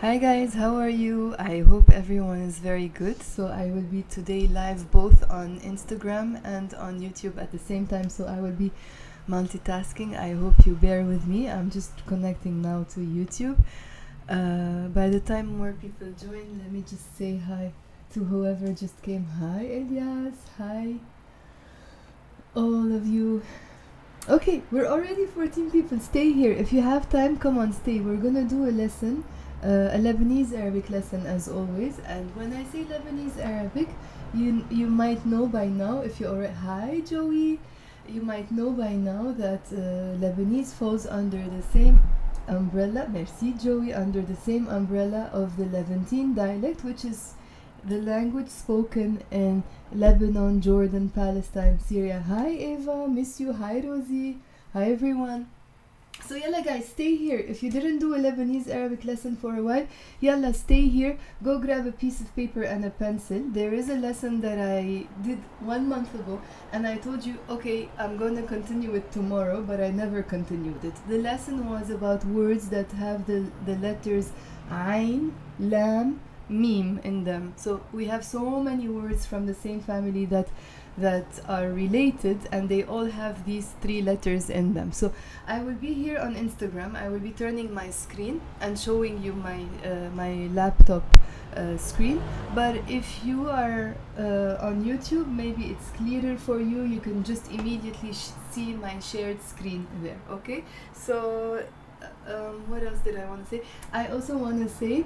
Hi guys, how are you? I hope everyone is very good. So I will be today live both on Instagram and on YouTube at the same time. So I will be multitasking. I hope you bear with me. I'm just connecting now to YouTube. By the time more people join, let me just say hi to whoever just came. Hi Elias, hi all of you. Okay, we're already 14 people. Stay here. If you have time, come on, stay. We're gonna do a lesson, a Lebanese Arabic lesson as always. And when I say Lebanese Arabic, you might know by now, if you already... Hi Joey! You might know by now that Lebanese falls under the same umbrella, merci Joey, under the same umbrella of the Levantine dialect, which is the language spoken in Lebanon, Jordan, Palestine, Syria. Hi Eva, miss you. Hi Rosie. Hi everyone. So yalla guys, stay here. If you didn't do a Lebanese Arabic lesson for a while, yalla stay here. Go grab a piece of paper and a pencil. There is a lesson that I did 1 month ago and I told you, okay, I'm gonna continue it tomorrow, but I never continued it. The lesson was about words that have the letters Ain, Lam, Meme in them. So we have so many words from the same family that are related, and they all have these 3 letters in them. So I will be here on Instagram. I will be turning my screen and showing you my laptop screen. But if you are on YouTube, maybe it's clearer for you. You can just immediately see my shared screen there. Okay. So what else did I want to say? I also want to say,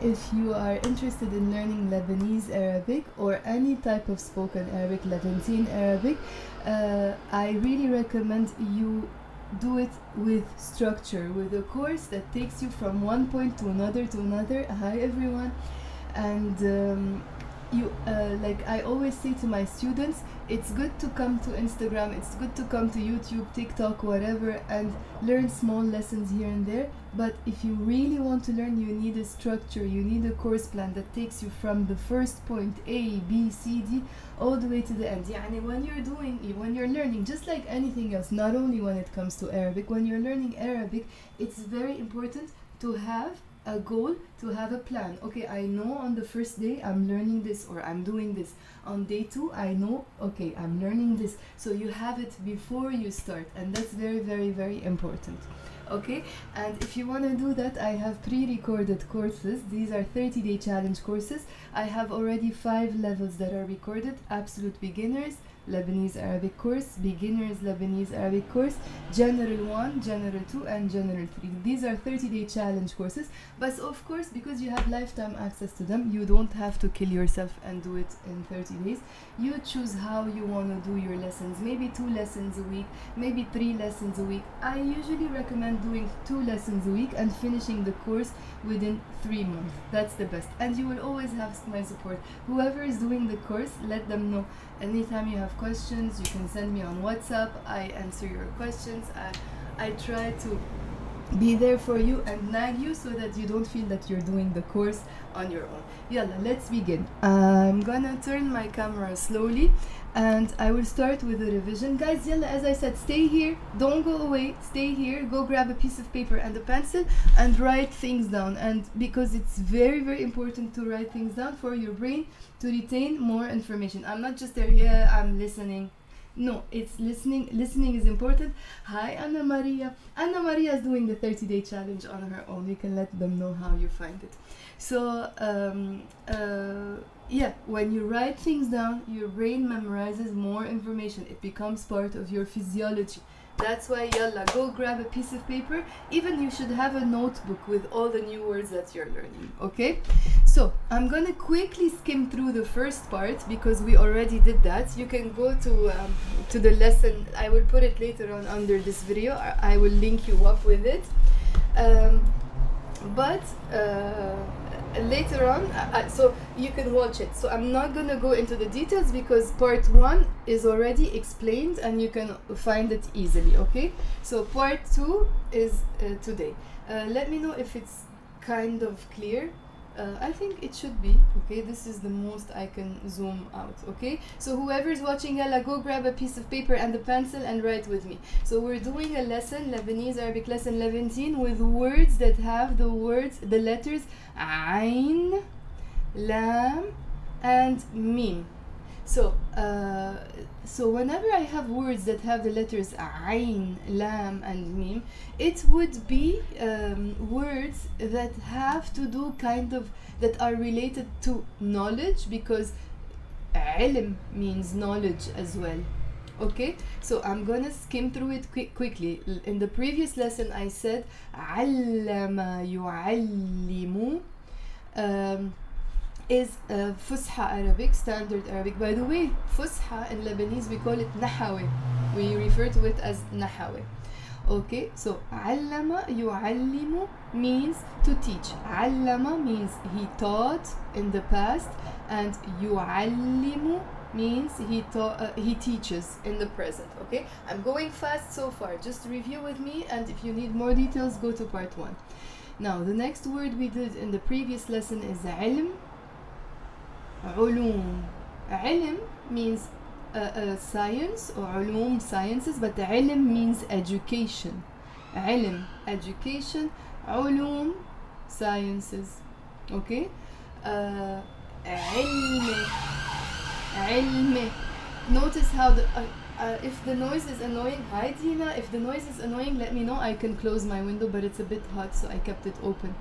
if you are interested in learning Lebanese Arabic or any type of spoken Arabic, Levantine Arabic, I really recommend you do it with structure, with a course that takes you from one point to another to another. Hi everyone. And like I always say to my students, it's good to come to Instagram, it's good to come to YouTube, TikTok, whatever, and learn small lessons here and there. But if you really want to learn, you need a structure, you need a course plan that takes you from the first point A, B, C, D, all the way to the end. Yani when you're learning, just like anything else, not only when it comes to Arabic, when you're learning Arabic, it's very important to have a goal, to have a plan. Okay, I know on the first day I'm learning this or I'm doing this. On day 2 I know, okay, I'm learning this. So you have it before you start, and that's very, very, very important. Okay, and if you want to do that, I have pre-recorded courses. These are 30-day challenge courses. I have already 5 levels that are recorded: absolute beginners Lebanese Arabic course, beginners Lebanese Arabic course, general 1, general 2, and general 3. These are 30-day challenge courses, but of course, because you have lifetime access to them, you don't have to kill yourself and do it in 30 days. You choose how you want to do your lessons. Maybe 2 lessons a week, maybe 3 lessons a week. I usually recommend doing 2 lessons a week and finishing the course within 3 months. That's the best, and you will always have my support. Whoever is doing the course, let them know. Anytime you have questions, you can send me on WhatsApp. I answer your questions. I try to be there for you and nag you so that you don't feel that you're doing the course on your own. Yalla, let's begin. I'm gonna turn my camera slowly and I will start with a revision. Guys, yalla, as I said, stay here, don't go away, stay here, go grab a piece of paper and a pencil and write things down. And because it's very, very important to write things down for your brain to retain more information. I'm not just there, yeah, I'm listening. No, it's listening. Listening is important. Hi, Anna Maria. Anna Maria is doing the 30-day challenge on her own. You can let them know how you find it. So, yeah, when you write things down, your brain memorizes more information. It becomes part of your physiology. That's why, yalla, go grab a piece of paper. Even you should have a notebook with all the new words that you're learning, okay? So, I'm gonna quickly skim through the first part because we already did that. You can go to the lesson. I will put it later on under this video. I will link you up with it. But later on, so you can watch it. So I'm not gonna go into the details because part 1 is already explained and you can find it easily, okay? So part 2 is today. Let me know if it's kind of clear. I think it should be. Okay, this is the most I can zoom out. Okay, so whoever's watching, yalla, go grab a piece of paper and a pencil and write with me. So we're doing a lesson, Lebanese Arabic lesson Levantine, with words that have the letters Ain, Lam, and Mim. So whenever I have words that have the letters Ain, Lam, and Mim, it would be words that have to do that are related to knowledge, because ilm means knowledge as well. Okay, so I'm gonna skim through it quickly. In the previous lesson I said allama yuallimu is Fusha Arabic, standard Arabic. By the way, Fusha in Lebanese we call it Nahawi. We refer to it as Nahawi. Okay, so Allama yu'allimu means to teach. Allama means he taught in the past, and yu'allimu means he teaches in the present. Okay, I'm going fast so far. Just review with me, and if you need more details, go to part 1. Now, the next word we did in the previous lesson is ilm. Ulum. Ilm means science, or ulum, sciences, but ilm means education. Ilm, education. Ulum, sciences. Okay? Ilmi. Ilmi. Notice how if the noise is annoying, hi Dina, if the noise is annoying, let me know. I can close my window, but it's a bit hot, so I kept it open.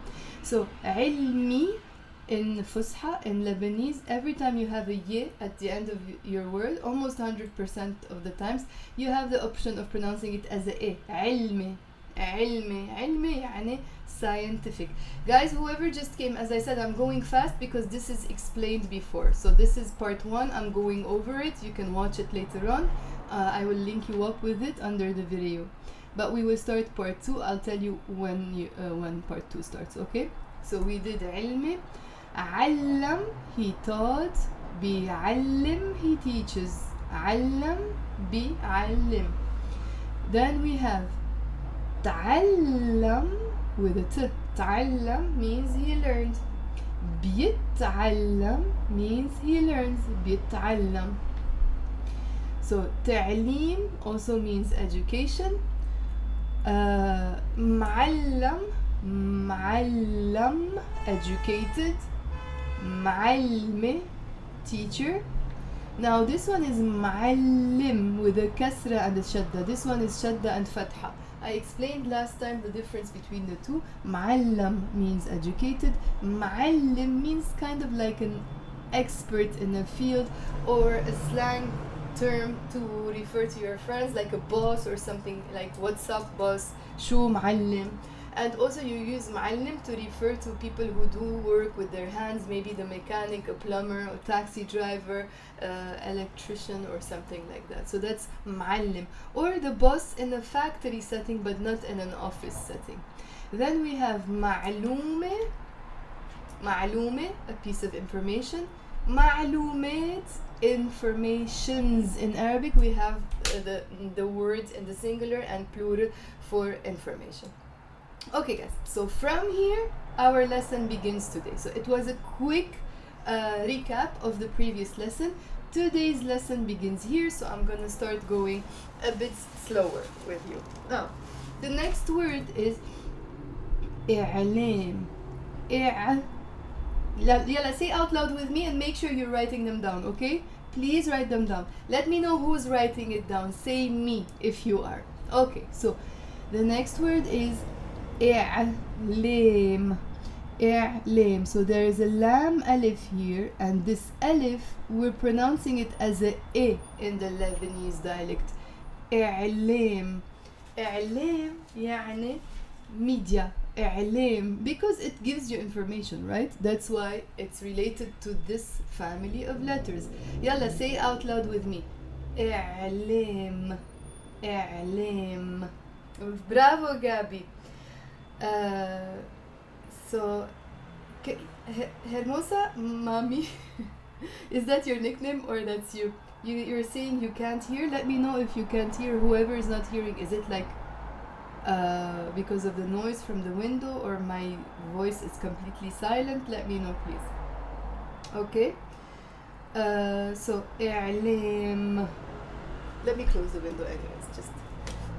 So, ilmi in Fusha, in Lebanese, every time you have a ye at the end of your word, almost 100% of the times, you have the option of pronouncing it as a e. Ilmi. Ilmi. Ilmi يعني scientific. Guys, whoever just came, as I said, I'm going fast because this is explained before. So this is part 1. I'm going over it. You can watch it later on. I will link you up with it under the video. But we will start part 2. I'll tell you when part 2 starts, okay? So we did ilmi. Allam, he taught. Bi'allim, he teaches. Allam, bi'allim. Then we have ta'allam with a t. Ta'allam means he learned. Bi'ta'allam means he learns. Bi'ta'allam. So ta'lim also means education. Ma'allam, ma'allam, educated. Ma'alme, teacher. Now this one is ma'allim with a kasra and a shadda. This one is shadda and fatha. I explained last time the difference between the two. Ma'allam means educated. Ma'allim means kind of like an expert in a field, or a slang term to refer to your friends, like a boss or something, like what's up boss, shu ma'allim. And also you use ma'allim to refer to people who do work with their hands, maybe the mechanic, a plumber, a taxi driver, electrician or something like that. So that's ma'allim. Or the boss in a factory setting but not in an office setting. Then we have ma'lume. Ma'lume, a piece of information. Ma'lumat, informations. In Arabic we have the words in the singular and plural for information. Okay guys, so from here our lesson begins today. So it was a quick recap of the previous lesson. Today's lesson begins here, so I'm gonna start going a bit slower with you. Now, the next word is i'lam. Yalla, say out loud with me and make sure you're writing them down, okay? Please write them down. Let me know who's writing it down. Say me if you are. Okay, so the next word is i'lam. I'lam. So there is a lam alif here, and this alif, we're pronouncing it as a e in the Lebanese dialect. I'lam. I'lam يعني media. I'lam, because it gives you information, right? That's why it's related to this family of letters. Yalla, say out loud with me. I'lam. I'lam. Bravo, Gabi. So, Hermosa, mommy, is that your nickname or that's you? You're saying you can't hear? Let me know if you can't hear. Whoever is not hearing, is it like because of the noise from the window or my voice is completely silent, let me know please. Okay. So إعلام. Let me close the window anyways, just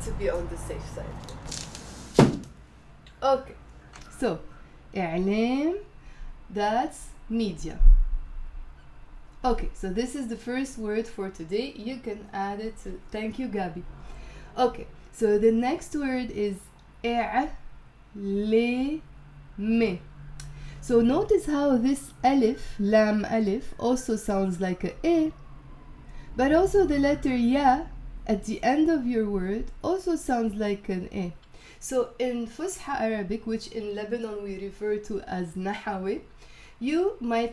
to be on the safe side. Okay. So إعلام, that's media. Okay, so this is the first word for today. You can add it to, thank you Gabi. Okay, so the next word is إعلام. So notice how this alif, lam alif, also sounds like a, but also the letter ya at the end of your word also sounds like an a. So in Fusha Arabic, which in Lebanon we refer to as Nahawi, you will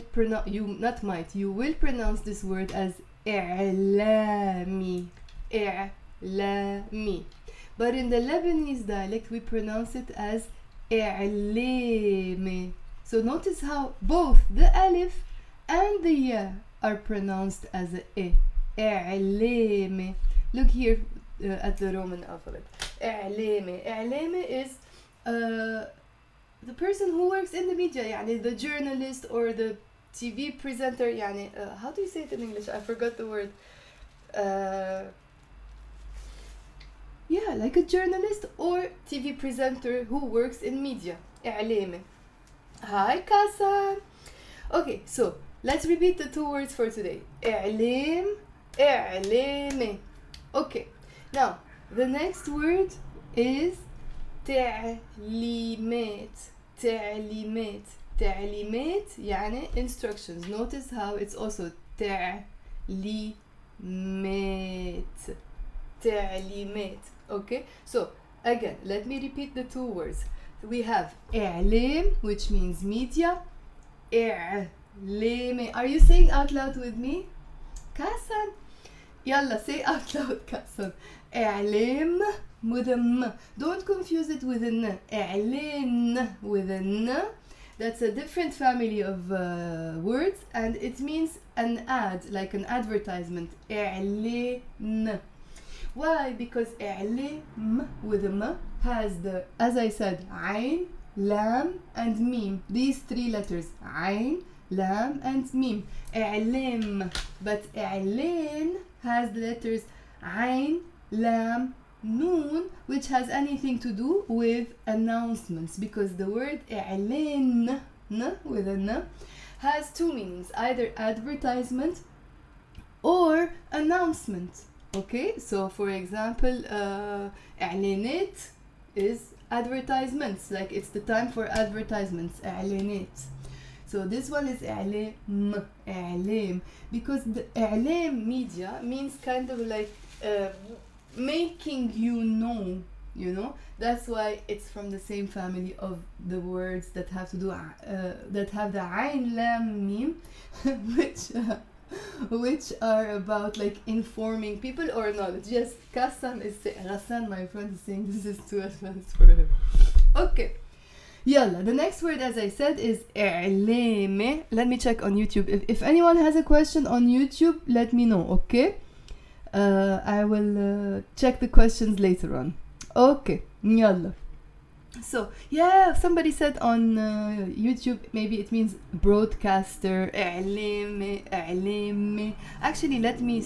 pronounce this word as i'lami, i'lami. But in the Lebanese dialect, we pronounce it as i'lami. So notice how both the alif and the ya are pronounced as a, i'lami. Look here at the Roman alphabet. I'lami. I'lami is the person who works in the media, يعني the journalist or the TV presenter, يعني how do you say it in English? I forgot the word. Yeah, like a journalist or TV presenter who works in media. إعلامي. Hi Kasa. Okay, so let's repeat the two words for today. إعلام, إعلامي. Okay, now the next word is تعليمات. تعليمات. تعليمات يعني instructions. Notice how it's also تعليمات. تعليمات. Okay, so again, let me repeat the two words. We have إعلام, which means media. إعلامي. Are you saying out loud with me? Kassan. Yalla, say out loud, Kassan. إعلام with a m. Don't confuse it with a n. إعلان with a n. That's a different family of words, and it means an ad, like an advertisement. إعلان. Why? Because إعلام with a m has the, as I said, عين, lam, and mim. These three letters. عين, lam, and mim. إعلام. But إعلان has the letters عين, lam, noon, which has anything to do with announcements, because the word إعلان with a n has two meanings, either advertisement or announcement. Okay, so for example, إعلانات is advertisements, like it's the time for advertisements. إعلانات. So this one is إعلام, إعلام, because the إعلام media means kind of like making you know, you know. That's why it's from the same family of the words that have to do that have the عين لام ميم, which are about like informing people or knowledge. Yes, Ghassan, my friend, is saying this is too advanced for him. Okay. Yalla, the next word, as I said, is إعلامي. Let me check on YouTube. If anyone has a question on YouTube, let me know, okay? I will check the questions later on. Okay, yalla. So, yeah, somebody said on YouTube, maybe it means broadcaster, إعلامي, إعلامي. Actually, let me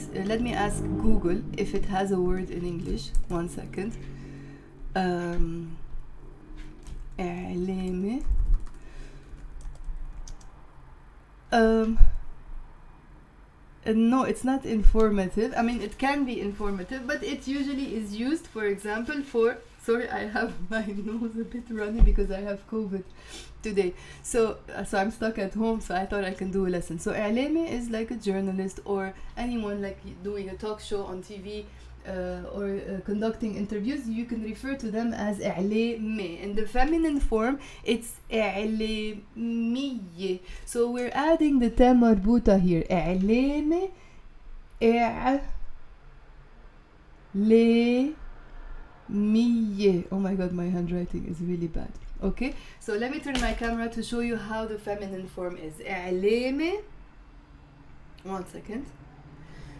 ask Google if it has a word in English. 1 second. إعلامي. No, it's not informative. I mean, it can be informative, but it usually is used, for example, for... Sorry, I have my nose a bit runny because I have COVID today. So I'm stuck at home, so I thought I can do a lesson. So إعلامي is like a journalist or anyone like doing a talk show on TV or conducting interviews. You can refer to them as إعلامي. In the feminine form, it's إعلامية. So we're adding the ta مربوطة here. إعلامي, إعلامية. Oh my god, my handwriting is really bad. Okay, so let me turn my camera to show you how the feminine form is. إعلامي. 1 second.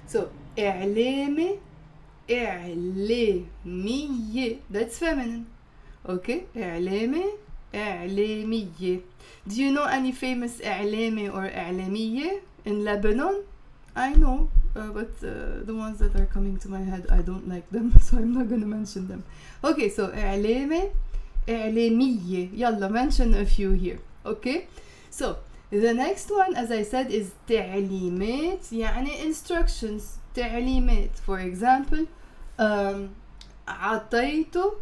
So إعلامي, إعلامية. That's feminine. Okay, إعلامي إعلامية. Do you know any famous إعلامي or إعلامية in Lebanon? I know, but the ones that are coming to my head, I don't like them, so I'm not gonna mention them. Okay, so إعلامي إعلامية. يلا, mention a few here. Okay, so the next one, as I said, is تعليمات, يعني instructions. تعليمات. For example, عطيته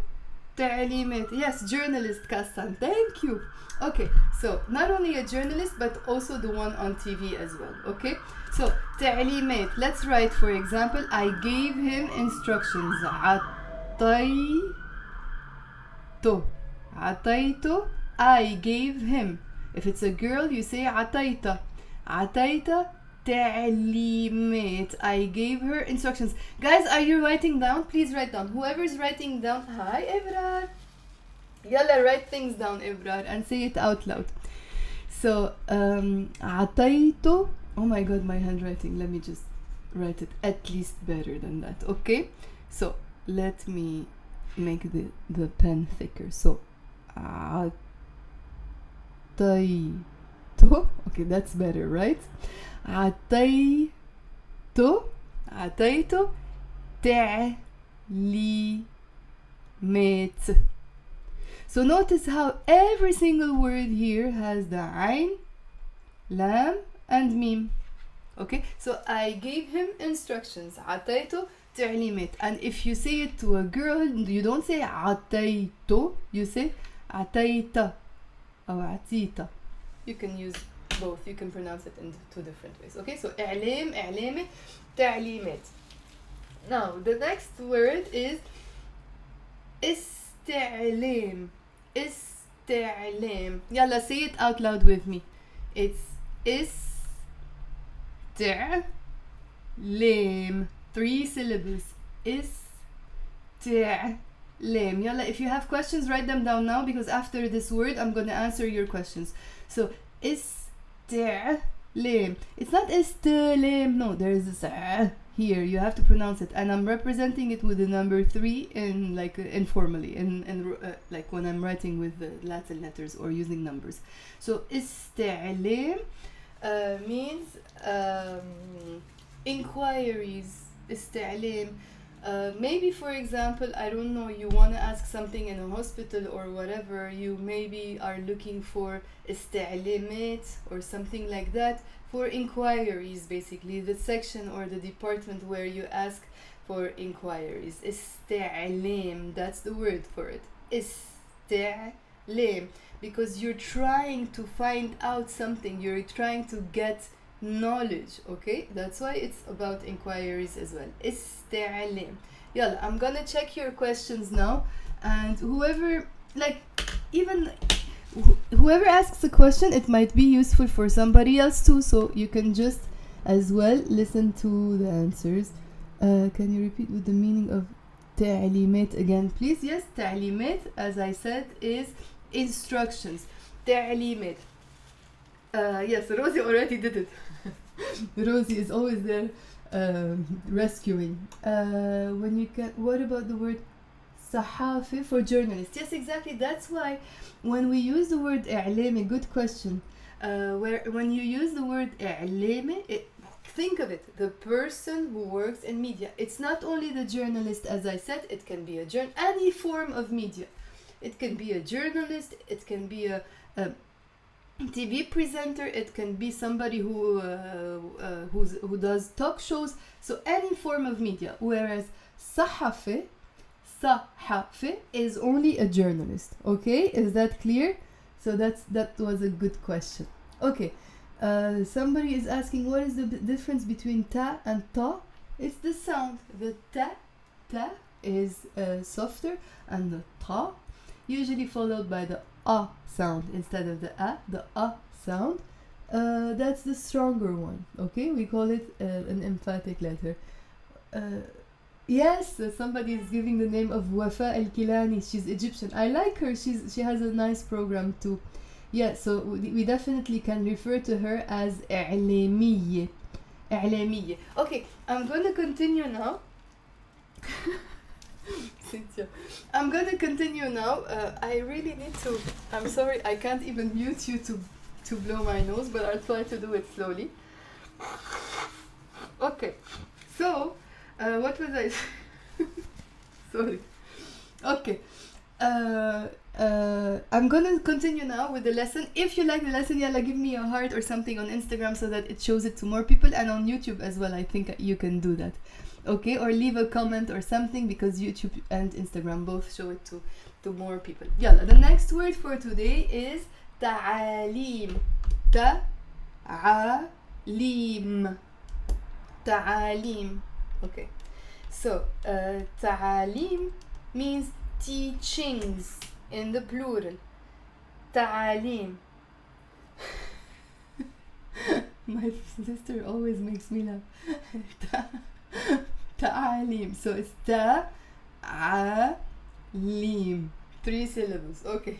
تعليمات. Yes, journalist Kassan. Thank you. Okay, so not only a journalist, but also the one on TV as well. Okay, so تعليمات. Let's write, for example, I gave him instructions. عطيته. عطيته. I gave him. If it's a girl, you say عطيته. عطيته تعليمات. I gave her instructions. Guys, are you writing down? Please write down. Whoever's writing down. Hi, Ebrar. Yalla, write things down, Ebrar, and say it out loud. So, عطيته. Oh my god, my handwriting. Let me just write it at least better than that. Okay? So, let me make the pen thicker. So, عطيته. Okay, that's better, right? عطيته تعليمات. So notice how every single word here has the ayn, lam, and mim. Okay, so I gave him instructions. عطيته تعليمات. And if you say it to a girl, you don't say عطيته, you say عطيته or عطيته. You can use both. You can pronounce it in two different ways. Okay, so إعلام إعلامي تعليمات. Now the next word is استعلام. استعلام. يلا, say it out loud with me. It's استعلام. 3 syllables. استعلام. يلا, if you have questions, write them down now, because after this word I'm gonna answer your questions. So استعلام. It's not استعلام. No, there is this here. You have to pronounce it, and I'm representing it with the number 3 in like informally, in like when I'm writing with the Latin letters or using numbers. So استعلام means inquiries. استعلام. Maybe, for example, I don't know, you want to ask something in a hospital or whatever, you maybe are looking for استعلامات or something like that, for inquiries, basically the section or the department where you ask for inquiries. استعلام, that's the word for it. استعلام, because you're trying to find out something, you're trying to get knowledge. Okay, that's why it's about inquiries as well. استعلام. Yalla, I'm gonna check your questions now, and whoever, like, even whoever asks a question, it might be useful for somebody else too, so you can just as well listen to the answers. Can you repeat with the meaning of تعليمات again, please? Yes, تعليمات, as I said, is instructions. تعليمات. Yes, Rosie already did it. Rosie is always there rescuing. When you can, what about the word صحافي for journalists? Yes, exactly. That's why when we use the word إعلامي, good question. When you use the word إعلامي, think of it, the person who works in media. It's not only the journalist, as I said, it can be any form of media. It can be a journalist, it can be a TV presenter, it can be somebody who does talk shows, so any form of media. Whereas صحفي is only a journalist. Okay, is that clear? So that was a good question. Okay, somebody is asking, what is the difference between ta and ta? It's the sound. The ta is softer, and the ta, usually followed by the a sound instead of the a sound. That's the stronger one. Okay, we call it an emphatic letter. Yes, somebody is giving the name of Wafa El-Kilani. She's Egyptian. I like her. She has a nice program too. Yeah, so we definitely can refer to her as إعلامية. إعلامية. Okay, I'm going to continue now. Cynthia. I'm gonna continue now. I really need to. I'm sorry, I can't even mute you to blow my nose, but I'll try to do it slowly. Okay. So, what was I? Sorry. Okay. I'm gonna continue now with the lesson. If you like the lesson, yalla, give me a heart or something on Instagram so that it shows it to more people, and on YouTube as well. I think you can do that. Okay, or leave a comment or something, because YouTube and Instagram both show it to more people. Yalla, the next word for today is ta'alim. Ta'alim. Ta'alim. Okay. So, ta'alim means teachings in the plural. Ta'alim. My sister always makes me laugh. Ta'alim. So it's ta'alim. 3 syllables. Okay.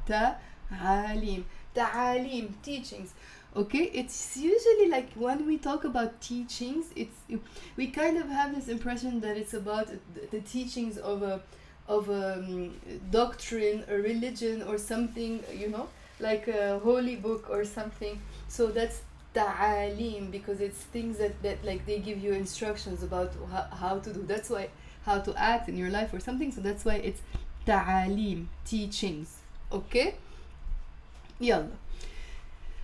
Ta'alim. Ta'alim. Teachings. Okay, it's usually like when we talk about teachings, we kind of have this impression that it's about the teachings of a doctrine, a religion, or something, you know, like a holy book or something. So that's ta'alim, because it's things that like they give you instructions about how to do. That's why, how to act in your life or something. So that's why it's ta'alim, teachings. Okay? Yalla.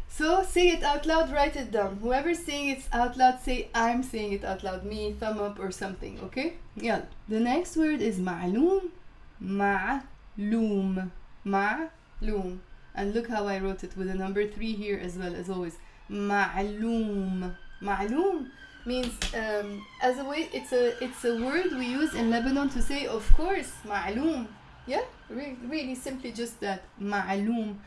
So say it out loud, write it down. Whoever's saying it out loud, say I'm saying it out loud. Me, thumb up or something, okay? Yeah. The next word is ma'loom. Ma'loom. Ma'loom. And look how I wrote it with a number 3 here as well, as always. Ma'loom. Ma'loom means as a way, it's a word we use in Lebanon to say of course, ma'loom. Yeah? Really simply just that. Ma'loom.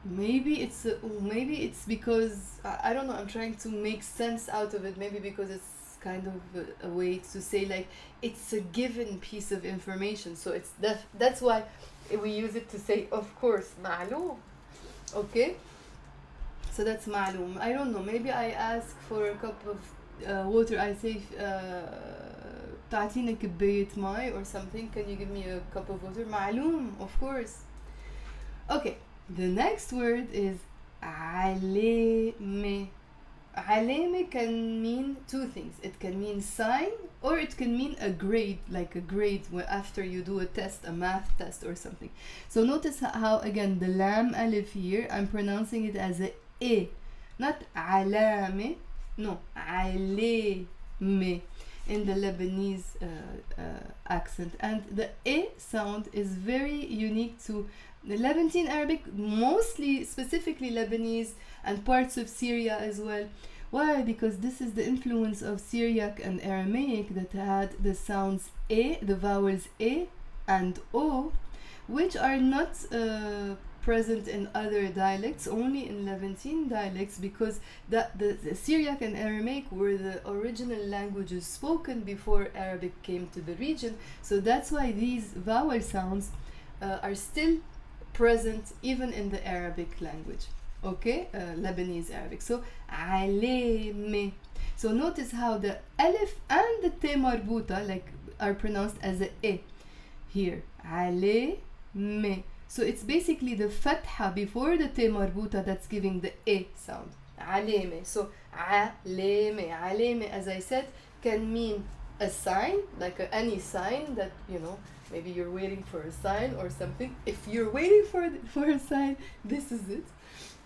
Maybe it's because I don't know, I'm trying to make sense out of it. Maybe because it's kind of a way to say like it's a given piece of information, so it's that's why we use it to say of course, ma'loom. Okay, so that's ma'loom. I don't know, maybe I ask for a cup of water, I say تعطيني كباية ماء or something, can you give me a cup of water? ma'loom, of course. Okay. The next word is علامة. علامة can mean 2 things. It can mean sign, or it can mean a grade, like a grade after you do a test, a math test or something. So notice how, again, the lam alif here, I'm pronouncing it as a e, not علامة, no, علامة in the Lebanese accent. And the e sound is very unique to the Levantine Arabic, mostly, specifically Lebanese and parts of Syria as well. Why? Because this is the influence of Syriac and Aramaic that had the sounds e, the vowels e and o, which are not present in other dialects, only in Levantine dialects, because the Syriac and Aramaic were the original languages spoken before Arabic came to the region. So that's why these vowel sounds are still present even in the Arabic language. Okay, Lebanese Arabic. So علامة. So notice how the alif and the te marbuta like are pronounced as a e here. علامة. So it's basically the fatha before the te marbuta that's giving the e sound. علامة. So علامة. علامة, as I said, can mean a sign, like any sign that, you know, maybe you're waiting for a sign or something. If you're waiting for a sign, this is it.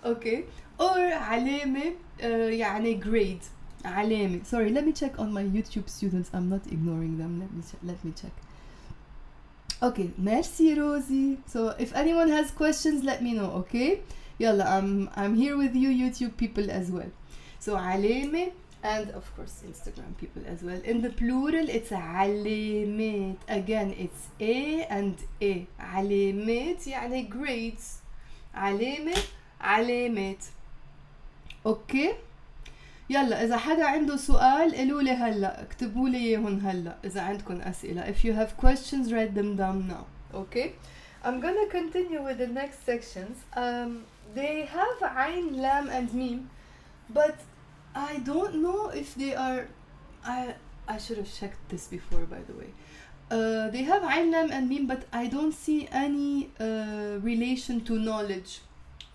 Okay. Or علامة يعني grade. علامة. Sorry, let me check on my YouTube students. I'm not ignoring them. Let me check. Okay, merci Rosie. So if anyone has questions, let me know, okay? Yalla, I'm here with you YouTube people as well. So علامة, and of course Instagram people as well. In the plural, it's علامات. Again, it's a and a. علامات يعني grades. علامة علامات. Okay? يلا إذا حدا عنده سؤال قولوا لي هلا، اكتبوا لي إياهم هلا إذا عندكم أسئلة. If you have questions, write them down now. Okay? I'm gonna continue with the next sections. They have عين, لام and ميم, but I don't know if they are. I should have checked this before, by the way. They have Ain, Lam and Mim, but I don't see any relation to knowledge.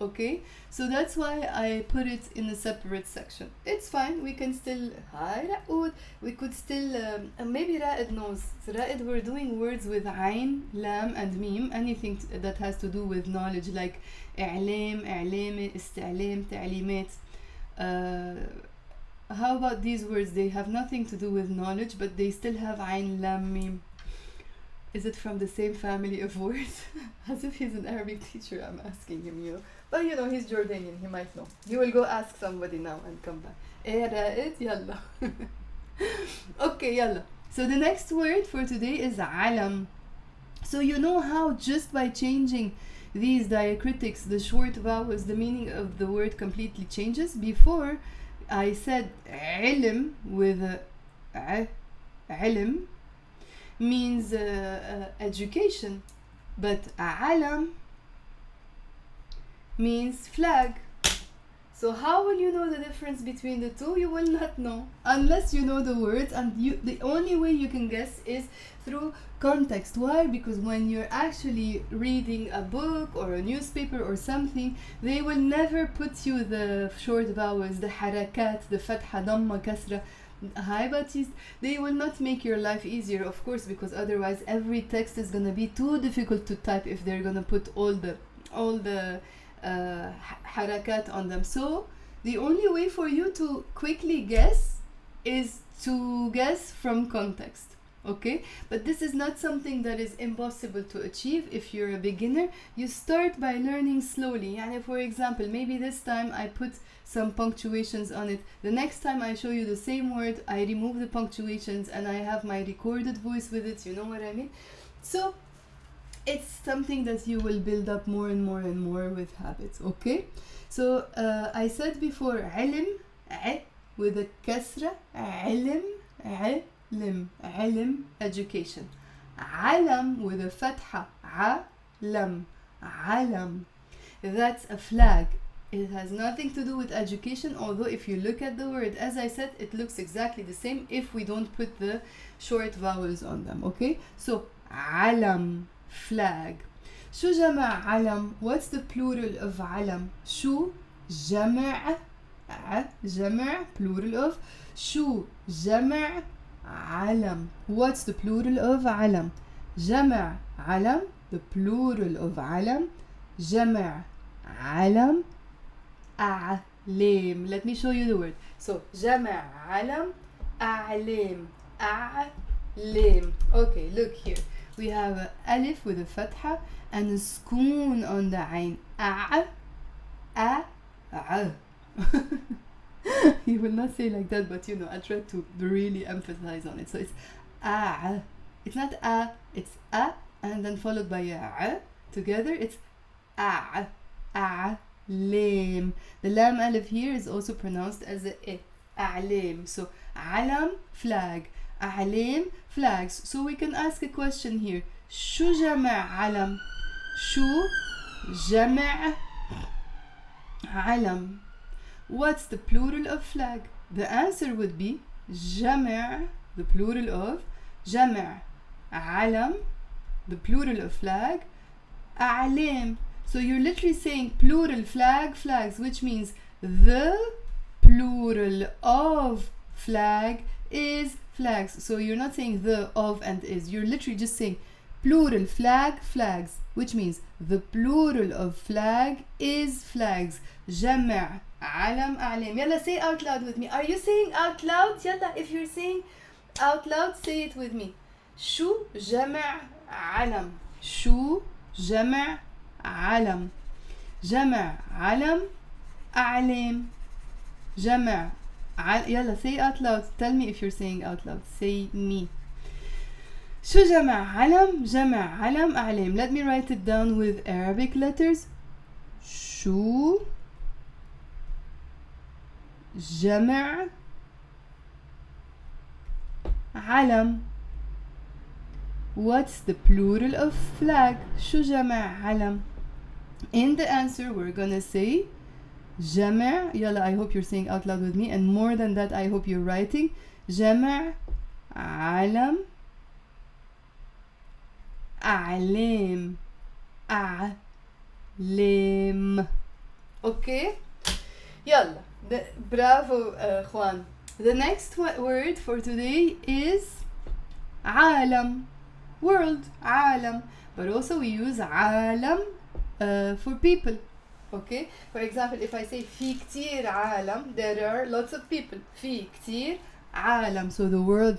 Okay, so that's why I put it in a separate section. It's fine, we can still, hi Ra'ud, we could still, maybe Ra'id knows. So Ra'id, we're doing words with Ain, Lam and Mim, anything that has to do with knowledge, like إعلام, إعلامة, استعلام, تعليمات. How about these words? They have nothing to do with knowledge, but they still have Ain, Lam, Mim. Is it from the same family of words? As if he's an Arabic teacher, I'm asking him, you know. But you know, he's Jordanian, he might know. He will go ask somebody now and come back. Eh, Ra'id, yalla. Okay, yalla. So the next word for today is alam. So you know how just by changing these diacritics, the short vowels, the meaning of the word completely changes? Before, I said ilm with a ilm means education, but alam means flag. So how will you know the difference between the two? You will not know unless you know the words, and the only way you can guess is through context. Why? Because when you're actually reading a book or a newspaper or something, they will never put you the short vowels, the harakat, the fatha, damma, kasra. Hi Baptiste, they will not make your life easier, of course, because otherwise every text is gonna be too difficult to type if they're gonna put all the harakat on them. So the only way for you to quickly guess is to guess from context. Okay, but this is not something that is impossible to achieve if you're a beginner. You start by learning slowly. And for example, maybe this time I put some punctuations on it. The next time I show you the same word, I remove the punctuations and I have my recorded voice with it. You know what I mean? So it's something that you will build up more and more and more with habits. Okay, so I said before ilm with a kasra, ilm, ilm, ilm, education. Alam with a fatha, alam, alam. That's a flag. It has nothing to do with education, although if you look at the word, as I said, it looks exactly the same if we don't put the short vowels on them. Okay, so alam, flag. شو جمع علم? What's the plural of علم? شو جمع جمع plural of شو جمع علم. What's the plural of علم? جمع علم, the plural of علم. جمع علم أعلام. Let me show you the word. So جمع علم أعلام. أعلام. Okay, look here. We have a alif with a fatha and a skoon on the ain. You will not say like that, but you know, I try to really emphasize on it. So it's it's not it's and then followed by a together. It's a'lam. The lam alif here is also pronounced as a a'lam. So alam, flag. أعلام, flags. So we can ask a question here. شو جمع علم? شو جمع علم? What's the plural of flag? The answer would be جمع, the plural of جمع علم, the plural of flag, أعلام. So you're literally saying plural flag, flags, which means the plural of flag is flags. So you're not saying the, of, and is. You're literally just saying plural flag, flags, which means the plural of flag is flags. جمع علم أعلام. Yalla, say out loud with me. Are you saying out loud? Yalla, if you're saying out loud, say it with me. شو جمع علم. شو جمع علم. جمع علم أعلام. جمع يلا, say out loud. Tell me if you're saying out loud. Say me. شو جمع علم? جمع علم أعلام. Let me write it down with Arabic letters. شو جمع علم. What's the plural of flag? شو جمع علم. In the answer we're gonna say جمع. يلا, I hope you're saying out loud with me, and more than that I hope you're writing. جمع علم أعلام أعلام. Okay, يلا. Bravo, Juan. The next word for today is عالم, world, عالم. But also we use عالم for people. Okay, for example, if I say في كتير عالم, there are lots of people. في كتير عالم. So the word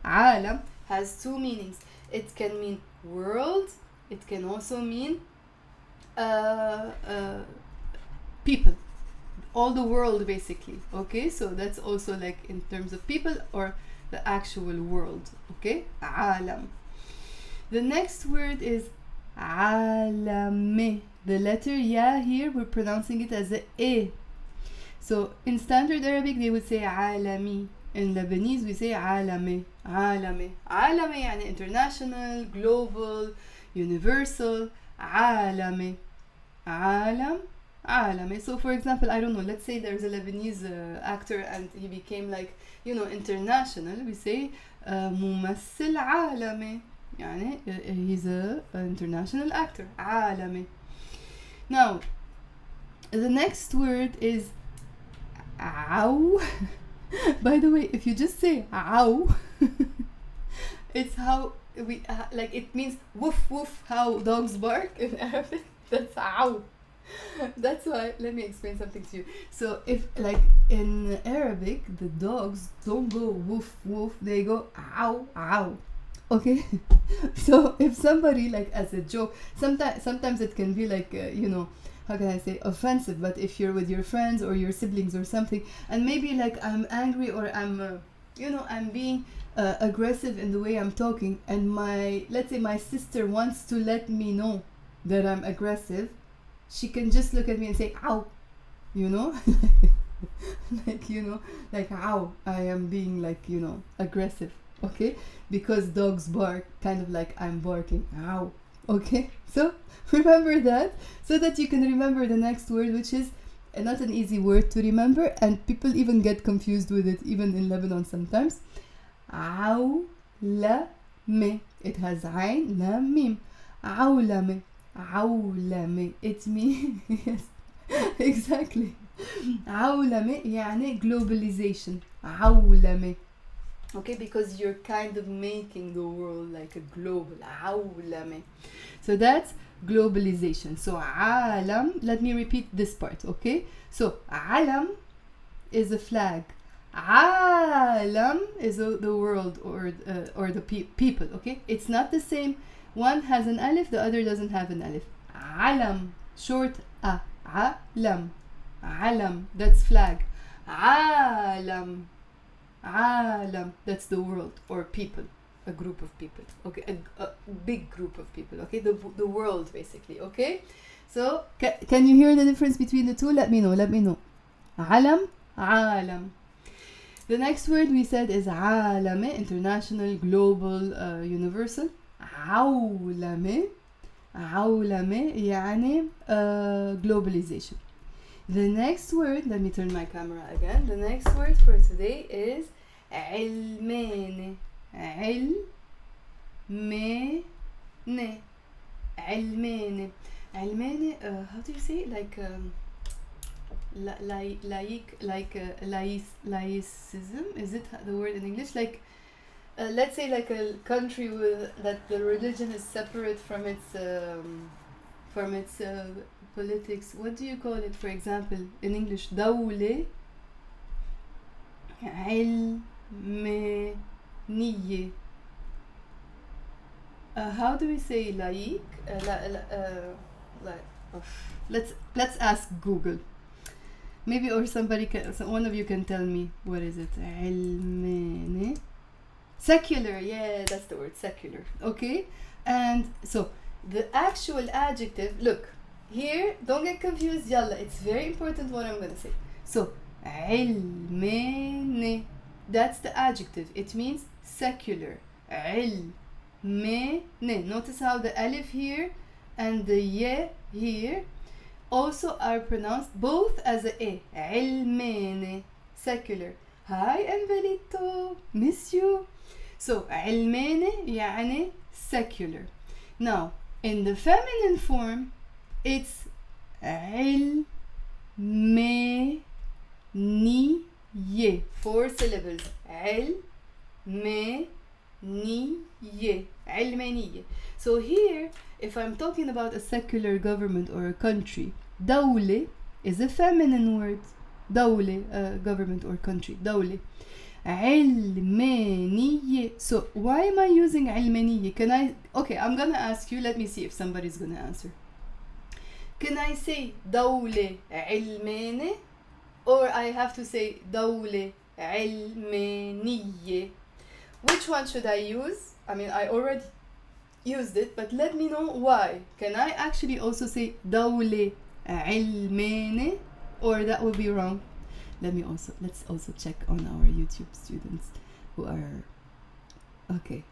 عالم has two meanings. It can mean world. It can also mean people, all the world basically. Okay, so that's also like in terms of people or the actual world. Okay, عالم. The next word is عالمي. The letter ya here, we're pronouncing it as a e. So in standard Arabic they would say عالمي. In Lebanese we say عالمي. عالمي. عالمي يعني international, global, universal. عالمي. عالم. عالمي. So for example, I don't know, let's say there's a Lebanese actor and he became like, you know, international. We say ممثل عالمي. يعني he's an international actor. عالمي. Now, the next word is عو. By the way, if you just say عو, it's how we like it means woof woof, how dogs bark in Arabic. That's عو. That's why, let me explain something to you. So if like in Arabic the dogs don't go woof woof, they go ow ow. Okay. So if somebody, like as a joke, sometimes it can be like you know, how can I say, offensive, but if you're with your friends or your siblings or something, and maybe like I'm angry or I'm you know, I'm being aggressive in the way I'm talking, and let's say my sister wants to let me know that I'm aggressive, she can just look at me and say ow, you know. Like, you know, like ow, I am being like, you know, aggressive. Okay, because dogs bark kind of like I'm barking. Ow. Okay, so remember that, so that you can remember the next word, which is not an easy word to remember, and people even get confused with it, even in Lebanon sometimes. عولمة. It has عين لام ميم. عولمة. عولمة. It means yes, exactly. عولمة يعني globalization. عولمة. Okay, because you're kind of making the world like a global. عولمة. So that's globalization. So عالم, let me repeat this part, okay? So علم is a flag. عالم is the world or the people, okay? It's not the same. One has an alif, the other doesn't have an alif. علم, short a. علم. علم, that's flag. عالم. عالم, that's the world or people, a group of people, okay, a big group of people, okay, the world basically, okay. So can you hear the difference between the two? Let me know. علم, عالم. The next word we said is عالمي, international, global, universal. عولمي. عولمي يعني globalization. The next word, let me turn my camera again. The next word for today is علماني. علماني. علماني. علماني, how do you say it? Like laicism, is it the word in English? Like let's say like a country that the religion is separate from its politics. What do you call it, for example, in English? دولة علمانية. How do we say laik? Let's ask Google. Maybe, or one of you can tell me, what is it? علماني. Secular, yeah, that's the word, secular. Okay, and so the actual adjective, look here, don't get confused, yalla, it's very important what I'm gonna say. So علماني, that's the adjective, it means secular. علماني. Notice how the alif here and the ye here also are pronounced both as a علماني, secular. Hi Envelito, miss you. So علماني يعني secular. Now, in the feminine form, it's علمانية. 4 syllables. علمانية. علمانية. So here, if I'm talking about a secular government or a country, دولة is a feminine word. دولة, government or country. دولة. علمانية. So why am I using علمانية? Okay, I'm gonna ask you. Let me see if somebody's gonna answer. Can I say دولة علمانة, or I have to say دولة علمانية? Which one should I use? I mean, I already used it, but let me know why. Can I actually also say دولة علمانة, or that would be wrong? Let's also check on our YouTube students who are okay,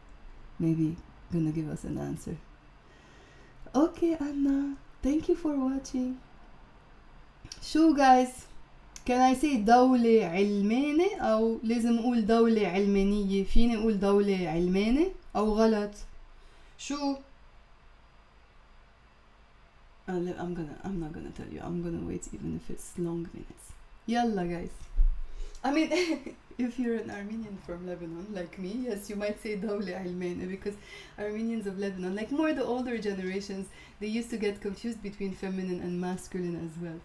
maybe gonna give us an answer. Okay, Anna, thank you for watching. شو guys, can I say دولة علمانة أو لازم أقول دولة علمانية؟ فيني أقول دولة علمانة أو غلط؟ شو؟ I'm not gonna tell you. I'm gonna wait even if it's long minutes. Yalla guys. I mean, if you're an Armenian from Lebanon like me, yes, you might say دولة علمانة, because Armenians of Lebanon, like more the older generations, they used to get confused between feminine and masculine as well.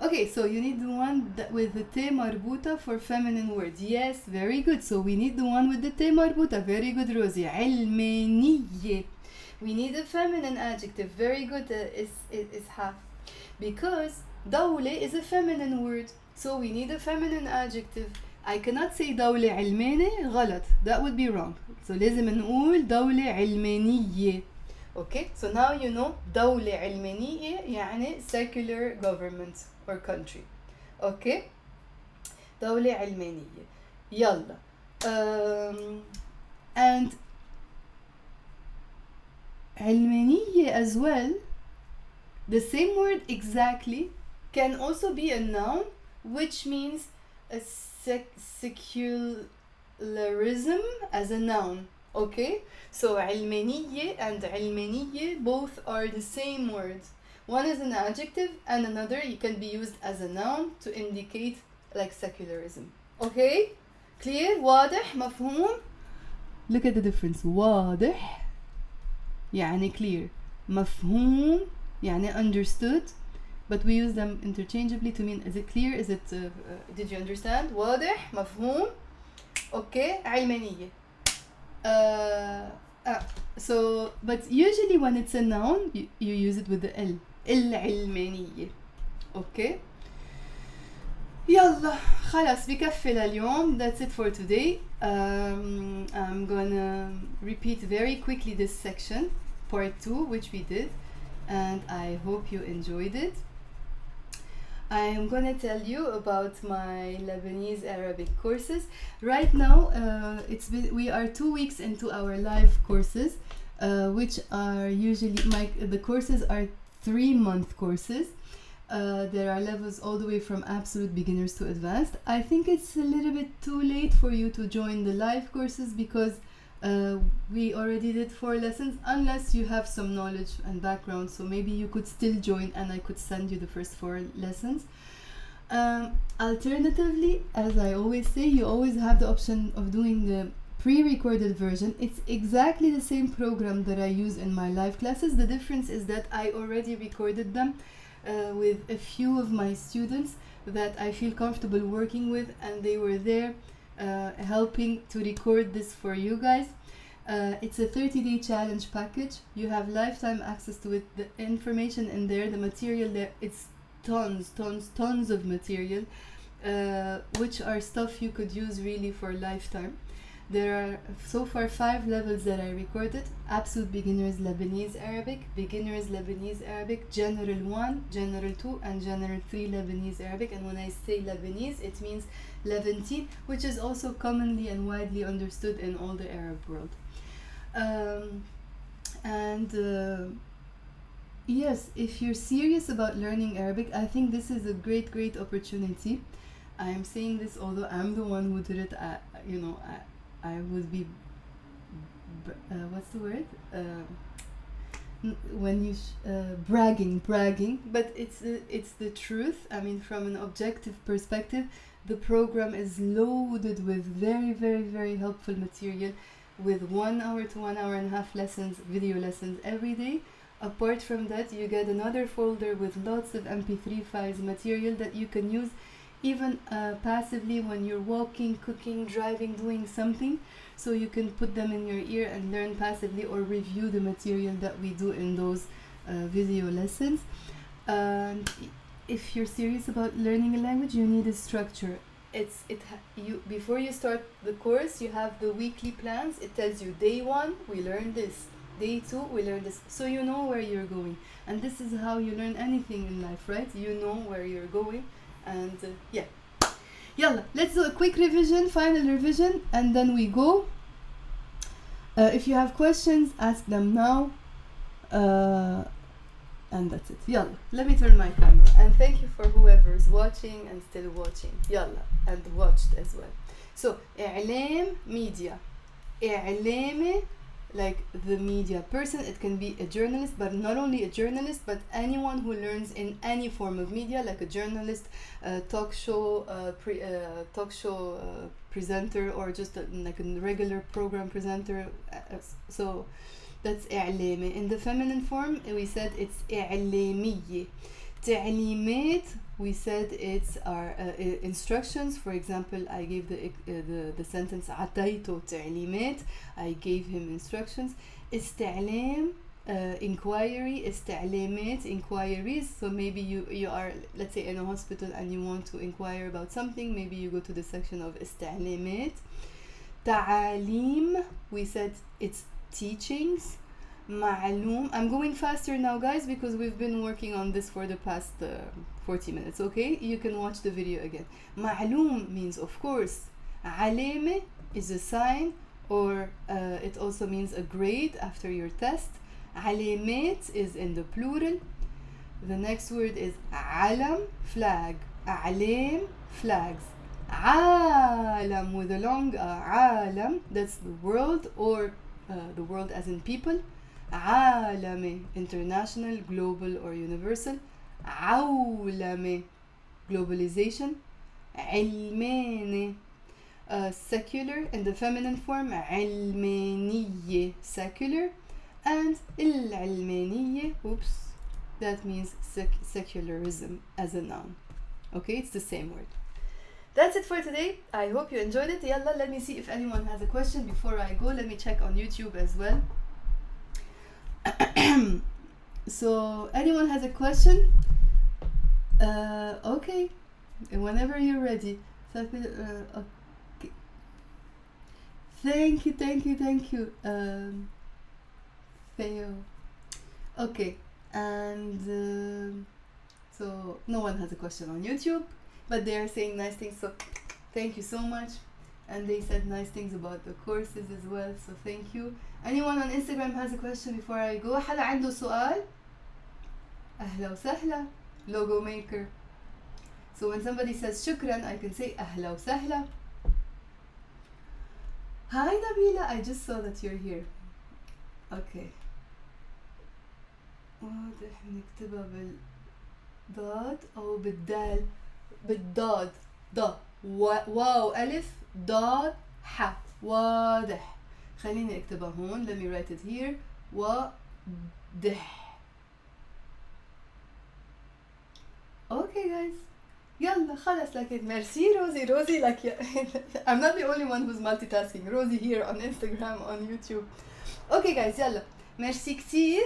Okay, so you need the one with the te marbuta for feminine words. Yes, very good. So we need the one with the te marbuta. Very good, Rosie. علمانية. We need a feminine adjective. Very good, Isha. Because دولة is a feminine word. So we need a feminine adjective. I cannot say دولة علمانة. غلط. That would be wrong. So لازم نقول دولة علمانية. Okay, so now you know دولة علمانية يعني secular government or country. Okay, دولة علمانية. يلا. And علمانية as well, the same word exactly, can also be a noun, which means a secularism as a noun. Okay, so علمانية and علمانية both are the same words. One is an adjective and another can be used as a noun to indicate like secularism. Okay, clear? واضح؟ مفهوم؟ Look at the difference. واضح يعني clear. مفهوم يعني understood. But we use them interchangeably to mean, is it clear? Is it did you understand? واضح؟ مفهوم؟ Okay, علمانية. So, but usually when it's a noun, you use it with the L. العلمانية. Okay. يلا خلاص بكفي لليوم. That's it for today. I'm gonna repeat very quickly this section, part 2, which we did, and I hope you enjoyed it. I'm gonna tell you about my Lebanese Arabic courses. Right now, we are 2 weeks into our live courses, which are usually the courses are 3-month courses. There are levels all the way from absolute beginners to advanced. I think it's a little bit too late for you to join the live courses because we already did 4 lessons, unless you have some knowledge and background, so maybe you could still join and I could send you the first 4 lessons. Alternatively, as I always say, you always have the option of doing the pre-recorded version. It's exactly the same program that I use in my live classes. The difference is that I already recorded them with a few of my students that I feel comfortable working with, and they were there helping to record this for you guys. It's a 30-day challenge package. You have lifetime access to it. The information in there, the material there, it's tons of material, which are stuff you could use really for a lifetime. There are so far 5 levels that I recorded: Absolute Beginners Lebanese Arabic, Beginners Lebanese Arabic, General 1, General 2, and General 3 Lebanese Arabic. And when I say Lebanese, it means Levantine, which is also commonly and widely understood in all the Arab world. Yes, if you're serious about learning Arabic, I think this is a great opportunity. I am saying this although I'm the one who did it. I would be what's the word? When you bragging, but it's the truth. I mean, from an objective perspective, the program is loaded with very, very, very helpful material, with 1 hour to 1 hour and a half lessons, video lessons every day. Apart from that, you get another folder with lots of MP3 files, material that you can use even passively when you're walking, cooking, driving, doing something. So you can put them in your ear and learn passively, or review the material that we do in those video lessons. And if you're serious about learning a language, you need a structure. You before you start the course, you have the weekly plans. It tells you day 1 we learn this, day 2 we learn this, so you know where you're going. And this is how you learn anything in life, right? You know where you're going. And yeah, yalla, let's do a quick revision, final revision, and then we go. If you have questions, ask them now. And that's it. Yalla, let me turn my camera. And thank you for whoever's watching and still watching. Yalla, and watched as well. So, إعلام, media. إعلامي, like the media person. It can be a journalist, but not only a journalist, but anyone who learns in any form of media, like a journalist, talk show presenter, or just like a regular program presenter. So that's إعلامي. In the feminine form, we said it's إعلامية. تعليمات, we said it's our instructions. For example, I gave the sentence عطيته تعليمات. I gave him instructions. استعلام, inquiry. استعلامات, inquiries. So maybe you are, let's say, in a hospital and you want to inquire about something. Maybe you go to the section of استعلامات. تعاليم, we said it's teachings. معلوم, I'm going faster now, guys, because we've been working on this for the past 40 minutes, okay? You can watch the video again. معلوم means of course. علامة is a sign, or it also means a grade after your test. علامات is in the plural. The next word is علم, flag. أعلام, flags. عالم with a long عالم, that's the world, or the world as in people. عالمي, international, global, or universal. عولمي, globalization. علماني, secular, in the feminine form. علمانية, secular. And العلمانية, oops, that means secularism as a noun. Okay, it's the same word. That's it for today. I hope you enjoyed it. Yalla, let me see if anyone has a question before I go. Let me check on YouTube as well. So, anyone has a question? Okay, whenever you're ready. Okay. Thank you. Theo. Okay, and so no one has a question on YouTube, but they are saying nice things, so thank you so much. And they said nice things about the courses as well, so thank you. Anyone on Instagram has a question before I go? حدا عنده سؤال؟ أهلا وسهلا. Logo maker. So when somebody says shukran, I can say أهلا وسهلا. Hi Nabila, I just saw that you're here. Okay. واضح نكتبها بالضاد أو بالدال. بالضاد. ض. واو ألف ضاد ح. واضح. خليني اكتبها هون. Let me write it here. واضح. Okay guys. يلا خلص لكن ميرسي روزي like I'm not the only one who's multitasking. Rosie here on Instagram, on YouTube. Okay guys يلا ميرسي كتير.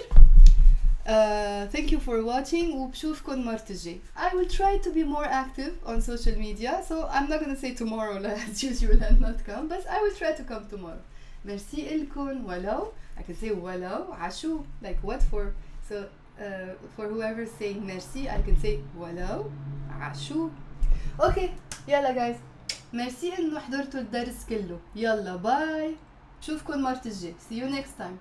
Thank you for watching وبشوفكن المرة الجاي. I will try to be more active on social media, so I'm not gonna say tomorrow as usual and not come, but I will try to come tomorrow. ميرسي إلكن ولو. I can say ولو عشو, like what for. So for whoever's saying merci, I can say ولو عشو. Okay يلا guys ميرسي إنه حضرتوا الدرس كله. يلا باي. بشوفكن المرة الجاي. See you next time.